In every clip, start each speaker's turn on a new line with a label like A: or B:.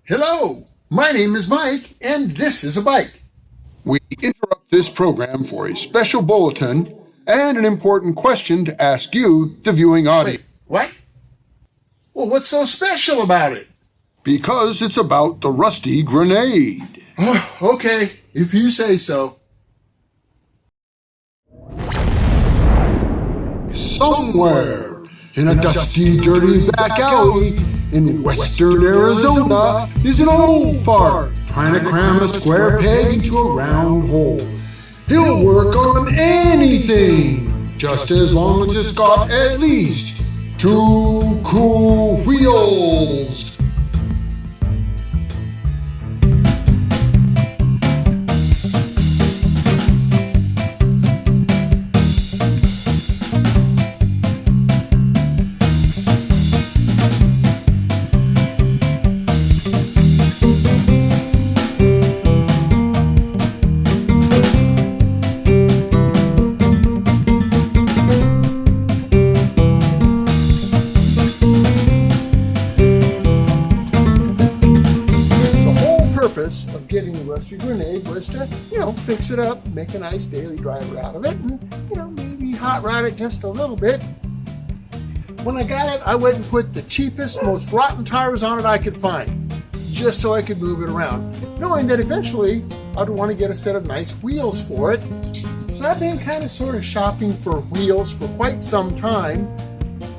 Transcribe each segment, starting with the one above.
A: Hello, my name is Mike, and this is a bike. We interrupt this program for a special bulletin and an important question to ask you, the viewing audience. Wait, what? Well, what's so special about it? Because it's about the rusty grenade. Oh, okay, if you say so. Somewhere in a dusty, dirty back alley in western Arizona is an old fart trying to cram a square peg into a round hole. He'll work on anything, just as long as it's got at least 2 cool wheels. Of getting the rusty grenade was to, fix it up, make a nice daily driver out of it, and, maybe hot rod it just a little bit. When I got it, I went and put the cheapest, most rotten tires on it I could find, just so I could move it around, knowing that eventually I'd want to get a set of nice wheels for it. So I've been kind of sort of shopping for wheels for quite some time,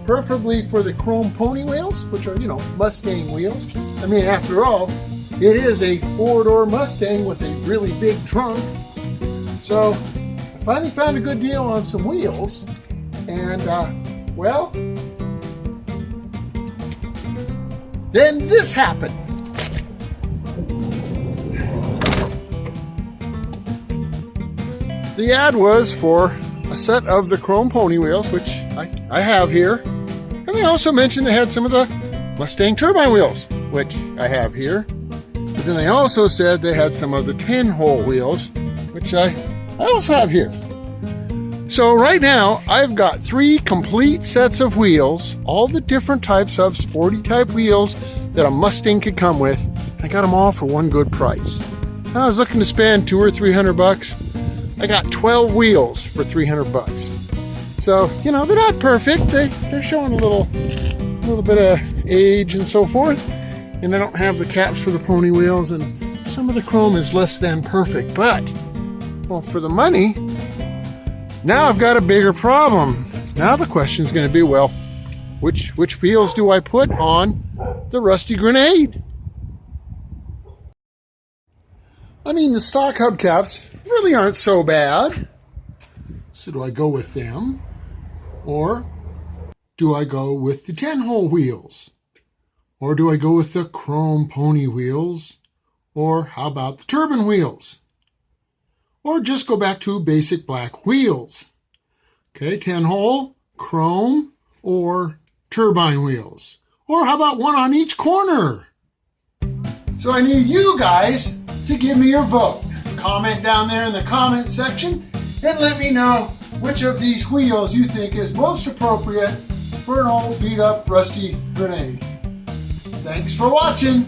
A: preferably for the chrome pony wheels, which are, Mustang wheels. I mean, after all, it is a 4-door Mustang with a really big trunk. So I finally found a good deal on some wheels, and then this happened. The ad was for a set of the chrome pony wheels, which I have here, and they also mentioned they had some of the Mustang turbine wheels, which I have here. But then they also said they had some of the 10-hole wheels, which I also have here. So right now, I've got 3 complete sets of wheels, all the different types of sporty type wheels that a Mustang could come with. I got them all for one good price. I was looking to spend $200 or $300. I got 12 wheels for $300. So, they're not perfect. They're showing a little bit of age and so forth. And I don't have the caps for the pony wheels, and some of the chrome is less than perfect. But, well, for the money, now I've got a bigger problem. Now the question is going to be, well, which wheels do I put on the rusty grenade? I mean, the stock hubcaps really aren't so bad. So do I go with them? Or do I go with the 10-hole wheels? Or do I go with the chrome pony wheels? Or how about the turbine wheels? Or just go back to basic black wheels? Okay, 10-hole, chrome, or turbine wheels? Or how about one on each corner? So I need you guys to give me your vote. Comment down there in the comment section and let me know which of these wheels you think is most appropriate for an old beat-up rusty grenade. Thanks for watching.